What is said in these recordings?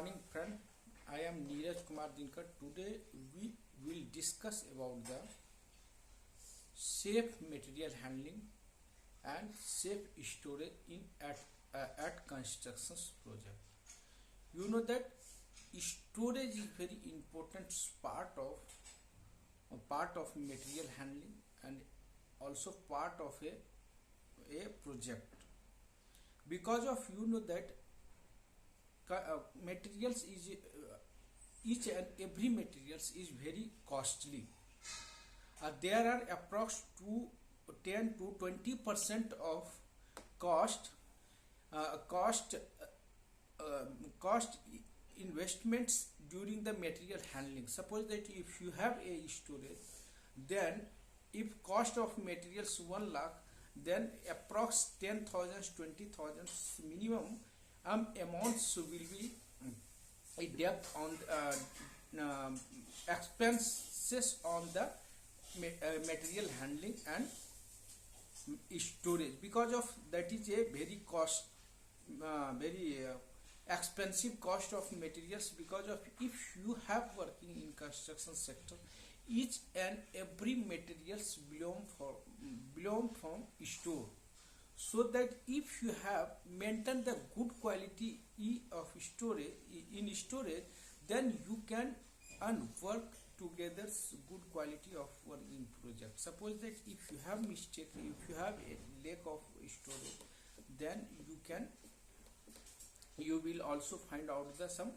morning, friend. I am Neeraj Kumar Dinkar. Today we will discuss about the safe material handling and safe storage in at constructions project. You know that storage is very important part of material handling and also part of a project, because of that materials is each and every materials is very costly. There are approx to 10 to 20% of cost uh, cost cost investments during the material handling. Suppose that if you have a storage, then if cost of materials 1 lakh, then approx 10,000 20,000 minimum amounts will be a depth on expenses on the material handling and storage, because of that is a very expensive cost of materials. Because of if you have working in construction sector, each and every materials belong from store, so that if you have maintained the good quality of storage, then you can and work together good quality of working project. Suppose that if you have mistake, if you have a lack of storage, then you will also find out the some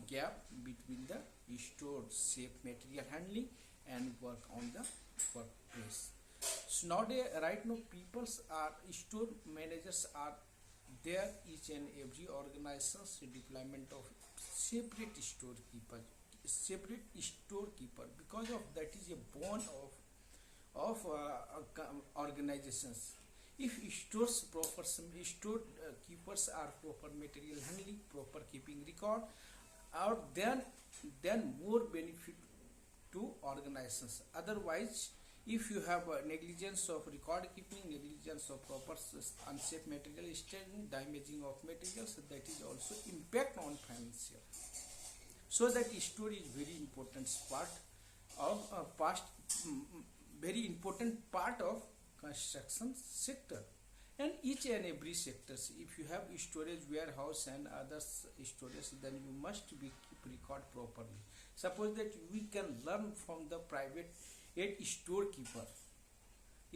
gap between the stored safe material handling and work on the workplace. So nowadays, right now, people's are store managers are there. Each and every organization's deployment of separate storekeeper, because of that is a bond of organizations. If store keepers are proper material handling, proper keeping record, or then more benefit to organizations. Otherwise, if you have negligence of record keeping, negligence of proper unsafe material staging, damaging of materials, that is also impact on financial. So that storage is very important part of very important part of construction sector, and each and every sectors. If you have storage warehouse and other storage, then you must be keep record properly. Suppose that we can learn from the private storekeeper,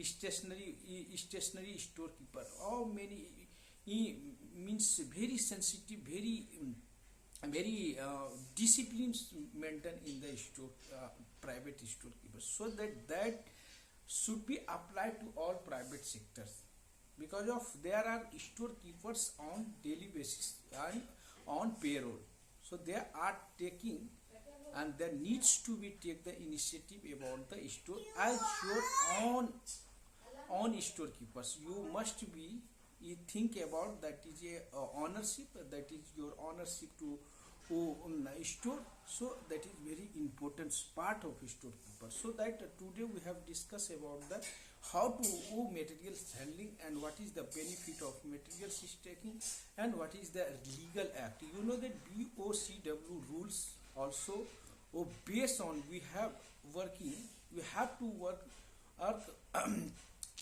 stationary storekeeper. How many means very sensitive, very discipline maintained in the private storekeepers, so that should be applied to all private sectors, because of there are storekeepers on daily basis and on payroll, so they are taking and there needs to be take the initiative about the store as your own storekeepers. You must be think about that is a ownership, that is your ownership to store. So that is very important part of storekeeper. So that today we have discussed about the how to do materials handling and what is the benefit of materials taking and what is the legal act. You know that BOCW rules also based on we have to work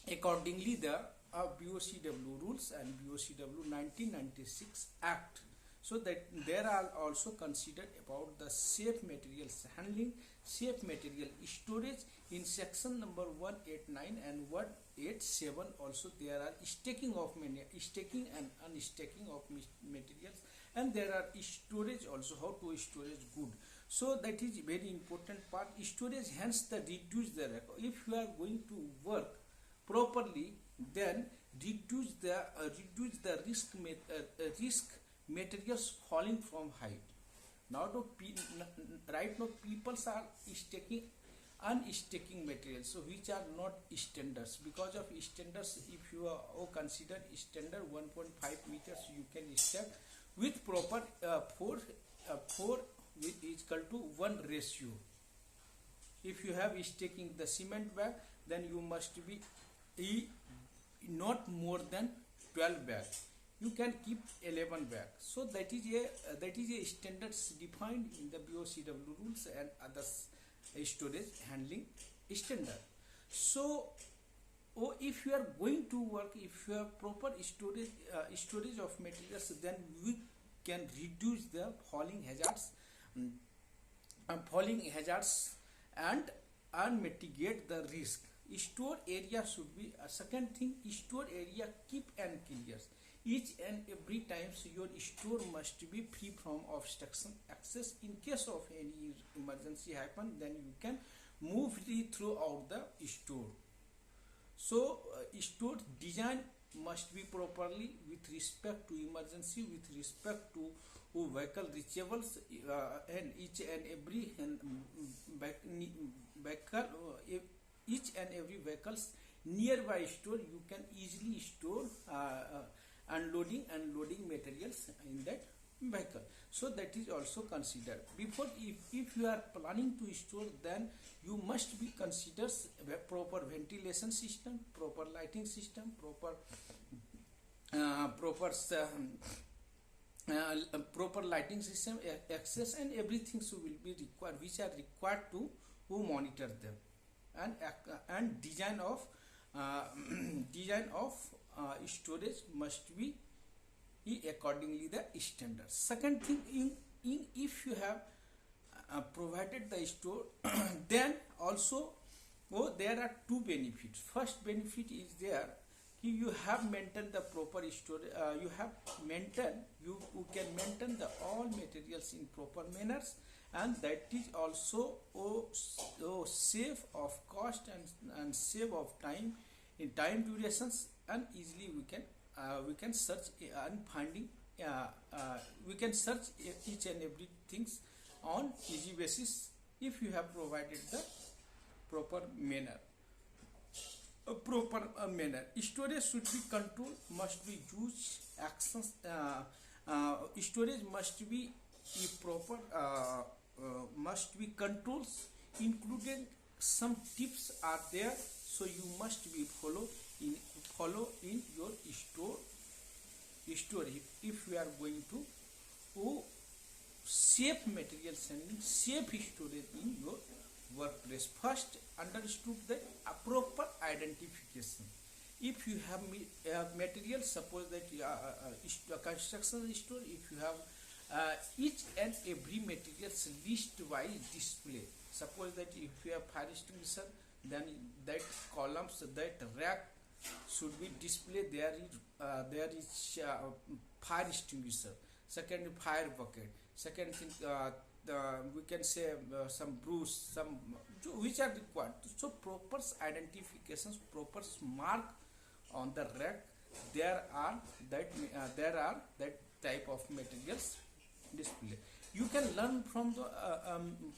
accordingly the BOCW rules and BOCW 1996 Act. So that there are also considered about the safe materials handling, safe material storage in section number 189 and 187. Also there are staking and unstaking of materials, and there are storage also, how to storage good. So that is very important part. Storage hence the reduce the if you are going to work properly, then reduce the risk materials falling from height. Right now people are staking unstaking materials, so which are not standards. Because of standards, if you are consider standard 1.5 meters, you can stack with proper 4 with equal to 1 ratio. If you have staking the cement bag, then you must be not more than 12 bag. you can keep 11 bag. So that is a standards defined in the BOCW rules and others storage handling standard. So if you are going to work, if you have proper storage of materials, then we can reduce the falling hazards, mm, falling hazards, and mitigate the risk. Store area should be a second thing. Store area keep and clear. Each and every time, so your store must be free from obstruction access. In case of any emergency happen, then you can move it throughout the store. So store design must be properly with respect to emergency, with respect to vehicle reachables, and each and every vehicle, each and every vehicles nearby store, you can easily store unloading and loading materials in that vehicle. So that is also considered before. If you are planning to store, then you must be considered proper ventilation system, proper lighting system, proper lighting system, access, and everything so will be required, which are required to who monitor them, and design of design of storage must be accordingly the standard. Second thing, in if you have provided the store, then also there are two benefits. First benefit is there, you have maintained the proper store, you have maintained, you can maintain the all materials in proper manners, and that is also save of cost and save of time in time durations, and easily we can search and finding, we can search each and every things on easy basis if you have provided the proper manner. A proper manner. Storage should be controlled, must be used actions. Storage must be proper, must be controls, including some tips are there. So you must be follow in your store. If you are going to safe material handling, safe storage in your workplace. First, understood the proper identification. If you have material, suppose that construction store, if you have each and every materials list wise display. Suppose that if you have fire extinguisher, then that columns, that rack should be displayed. There is fire extinguisher. Second, fire bucket. Second thing, we can say some bruise, some which are required. So proper identifications, proper mark on the rack. There are that type of materials display. You can learn from the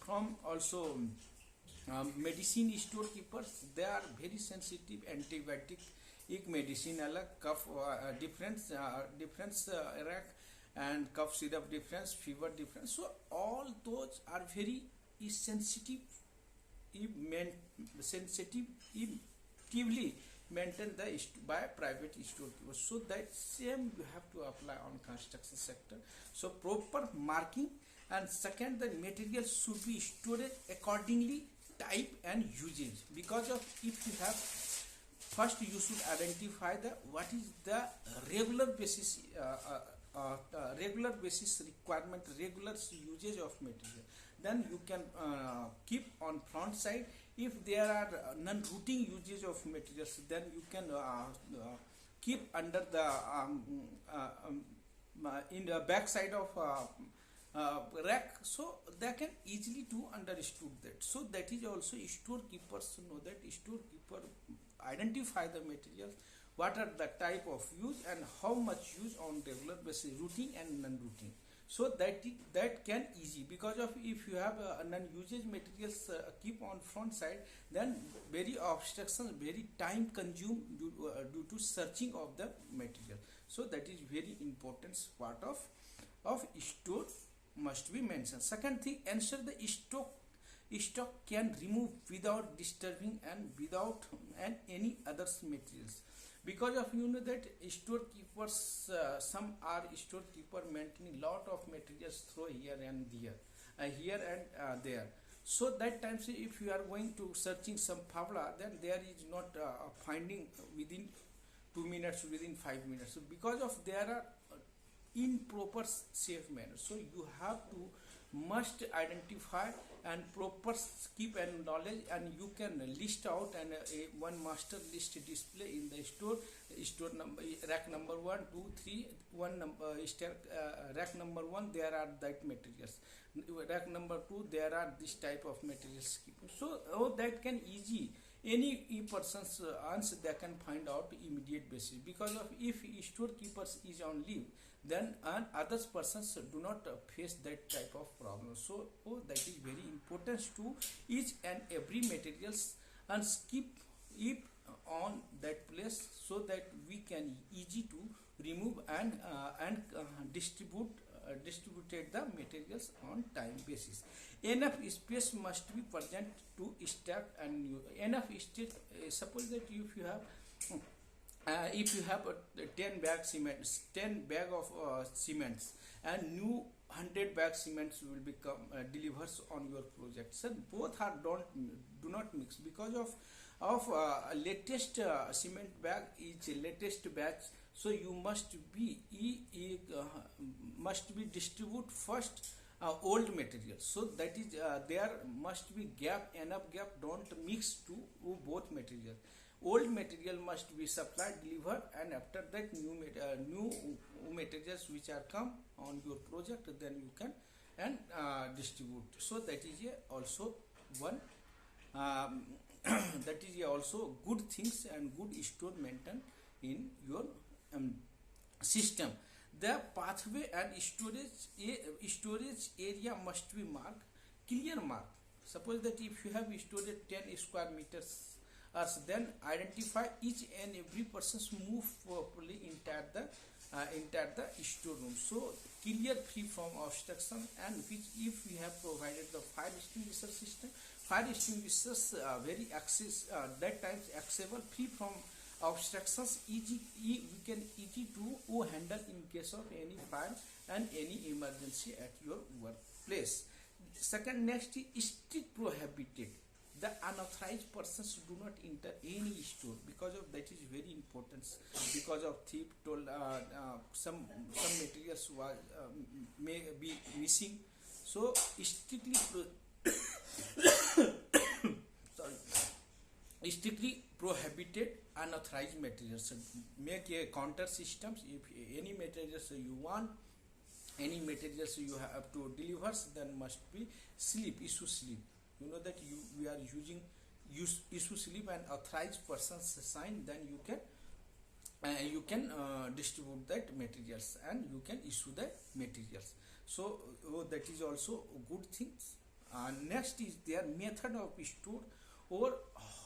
from also medicine storekeepers. They are very sensitive. Antibiotic medicine alak, cough difference rack, and cough syrup difference, fever difference. So all those are very sensitively maintained by private storekeepers. So that same you have to apply on construction sector. So proper marking, and second, the material should be stored accordingly type and usage. Because of, if you have, first you should identify the what is the regular basis requirement, regular usage of material. Then you can keep on front side. If there are non-routine usage of materials, then you can keep under the in the back side of rack, so they can easily do understood that. So that is also storekeepers know that. Storekeeper identify the materials, what are the type of use and how much use on regular basis, routine and non-routine. So that can easy, because of if you have non-usage materials keep on front side, then very obstruction, very time consume due to searching of the material. So that is very important part of store must be mentioned. Second thing, ensure the stock can remove without disturbing and without and any other materials, because of that storekeepers, some are storekeeper maintaining lot of materials through here and there. So that time, say, if you are going to searching some phavla, then there is not finding within 2 minutes, within 5 minutes. So because of there are in proper safe manner, so you have to must identify and proper keep and knowledge, and you can list out and one master list display in the store number, rack number 1 2 3, one number rack number 1 there are that materials, rack number 2 there are this type of materials. So that can easy any person's answer they can find out immediate basis, because of if storekeepers is on leave, then and others persons do not face that type of problem. So that is very important to each and every materials and keep it on that place, so that we can easy to remove and distributed the materials on time basis. Enough space must be present to stack and enough state. Suppose that if you have 10 bag cements, 10 bag of cements, and new 100 bag cements will become delivers on your project. So both are do not mix, because of latest cement bag is latest batch. So you must be distribute first old material. So that is there must be gap, enough gap. Don't mix to both material. Old material must be supplied, delivered, and after that new materials which are come on your project, then you can and distribute. So that is also one that is also good things and good store maintain in your system. The pathway and storage area must be marked, clear mark. Suppose that if you have stored 10 square meters, then identify each and every person's move properly entire the storeroom. So clear, free from obstruction, and which if we have provided the fire extinguisher system, fire extinguishers very access that times accessible, free from obstructions, we can easy to handle in case of any fire and any emergency at your workplace. Second, next is strict prohibited. The unauthorized persons do not enter any store, because of that is very important, because of thief told some materials was may be missing. So strictly strictly prohibited unauthorized materials. Make a counter systems. If any materials you want, any materials you have to deliver, then must be issue slip. You know that we are using issue slip and authorized person's sign, then you can distribute that materials and you can issue the materials. So that is also good things. Next is their method of store, or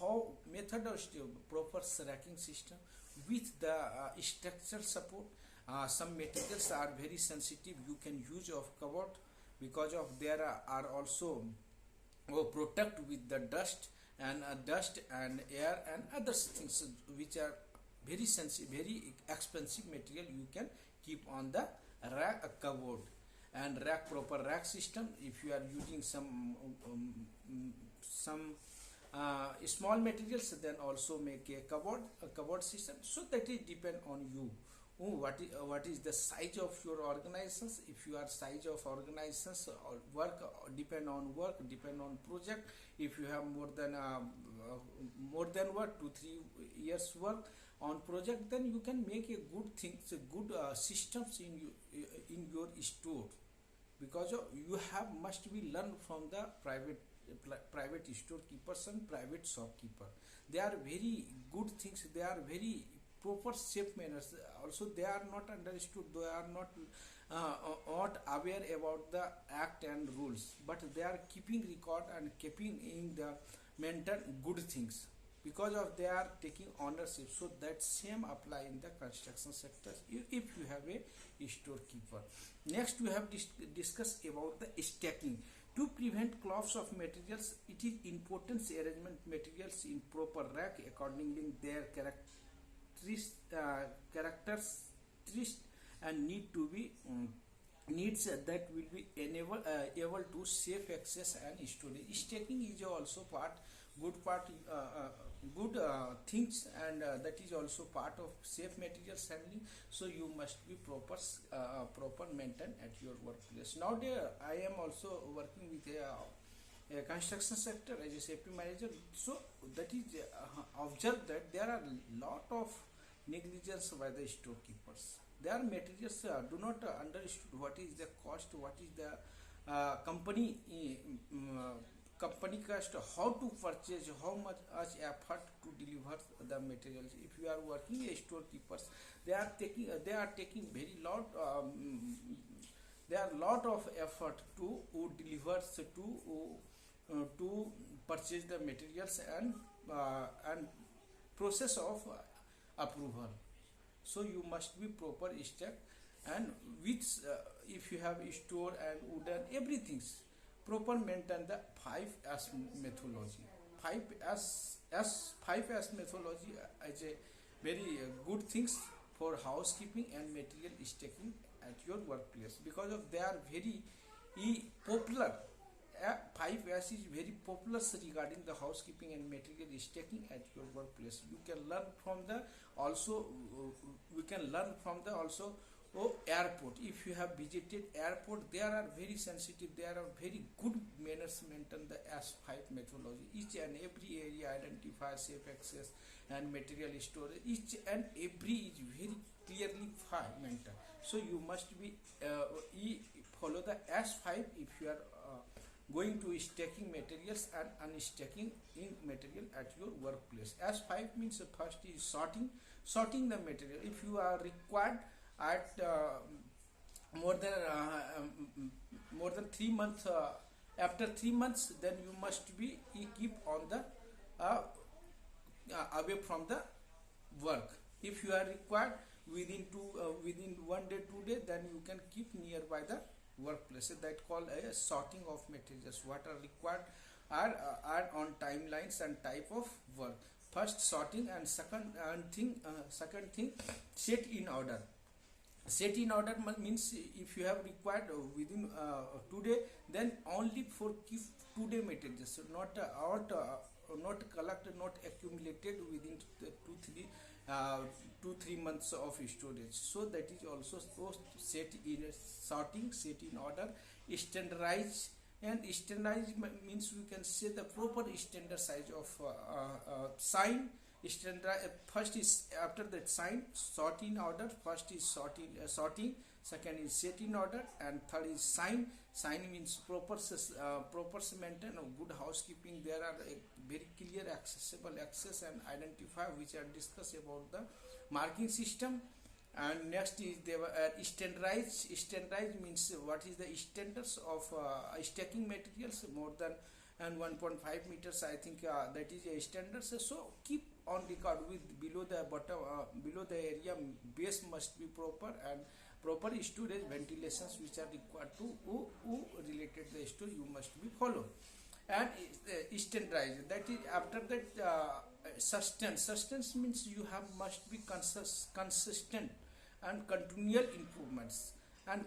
how method of proper racking system with the structural support. Some materials are very sensitive, you can use of cupboard, because of there are also protect with the dust and air and other things which are very sensitive, very expensive material you can keep on the rack cupboard. And rack, proper rack system, if you are using some small materials, then also make a cupboard system. So that is depend on you. What is the size of your organizations? If you are size of organizations or work, depend on project. If you have more than work, 2-3 years work on project, then you can make a good things, good systems in your store, because you must be learned from the private storekeepers and private shopkeeper. They are very good things. They are very proper safe manners. Also they are not understood, they are not aware about the act and rules, but they are keeping record and keeping in the maintain good things, because of they are taking ownership. So that same apply in the construction sector if you have a storekeeper. Next we have discussed about the stacking. To prevent collapse of materials, it is important arrangement materials in proper rack accordingly their characteristics and needs that will be able to safe access and storage. Stacking is also part good things, and that is also part of safe materials handling. So you must be proper maintained at your workplace. Nowadays I am also working with a construction sector as a safety manager. So that is observed that there are lot of negligence by the storekeepers. Their materials do not understood what is the cost, what is the company cost, how to purchase, how much effort to deliver the materials. If you are working as storekeepers, they are taking very lot. There are lot of effort to deliver to purchase the materials and process of approval. So you must be proper step, and which if you have store and wooden everything's proper maintain the 5S methodology. 5S methodology is a very good things for housekeeping and material stacking at your workplace, because of they are very popular. 5S is very popular regarding the housekeeping and material stacking at your workplace. You can learn from the also we can learn from the also airport. If you have visited airport, they are very sensitive, they are very good manners maintain the S5 methodology. Each and every area identify safe access and material storage. Each and every is very clearly maintained. So you must be follow the S5 if you are going to stacking materials and unstacking in material at your workplace. S5 means first is sorting the material. If you are required at more than 3 months, after 3 months, then you must be keep on the away from the work. If you are required within 1 day 2 day, then you can keep nearby the workplace. That called a sorting of materials. What are required are on timelines and type of work. First sorting, and second thing set in order. Set in order means if you have required within 2 day, then only for keep 2 day materials, not not collected, not accumulated within 2-3 months of storage. So that is also supposed to set in sorting, set in order. Standardize, and standardize means we can say the proper standard size of sign. First is after that sign, sort in order. First is sorting, second is set in order, and third is sign. Sign means proper maintain of good housekeeping. There are a very clear accessible access and identify, which are discussed about the marking system. And next is they were standardize. Standardize means what is the standards of stacking materials more than and 1.5 meters. I think that is a standard. So keep on record with below the bottom below the area base must be proper, and proper storage ventilations which are required to related the storage you must be follow. And standardize, that is after that sustenance means you have must be consistent and continual improvements. And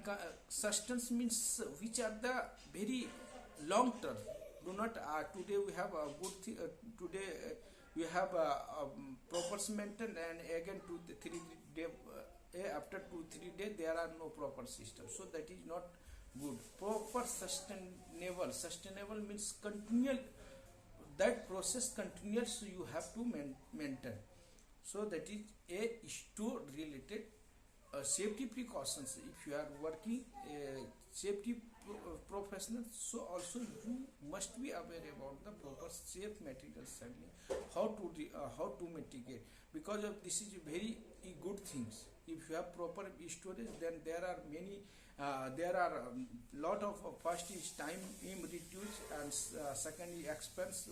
sustenance means which are the very long term. Do not today we have a good thing, today we have proper maintenance, and again 2-3 day after 2-3 days there are no proper system. So that is not good. Proper sustainable means continual, that process continuous you have to maintain. So that is a store related safety precautions. If you are working safety professional, so also you must be aware about the proper safe materials handling, how to mitigate, because of this is very good things. If you have proper storage, then there are many lot of first is time reduce, and second is expense,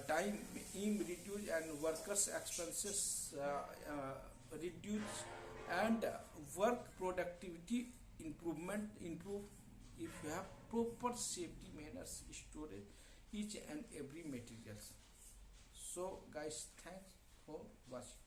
time reduce, and workers expenses reduce, and work productivity improve if you have proper safety manners storage each and every materials. So guys, thanks for watching.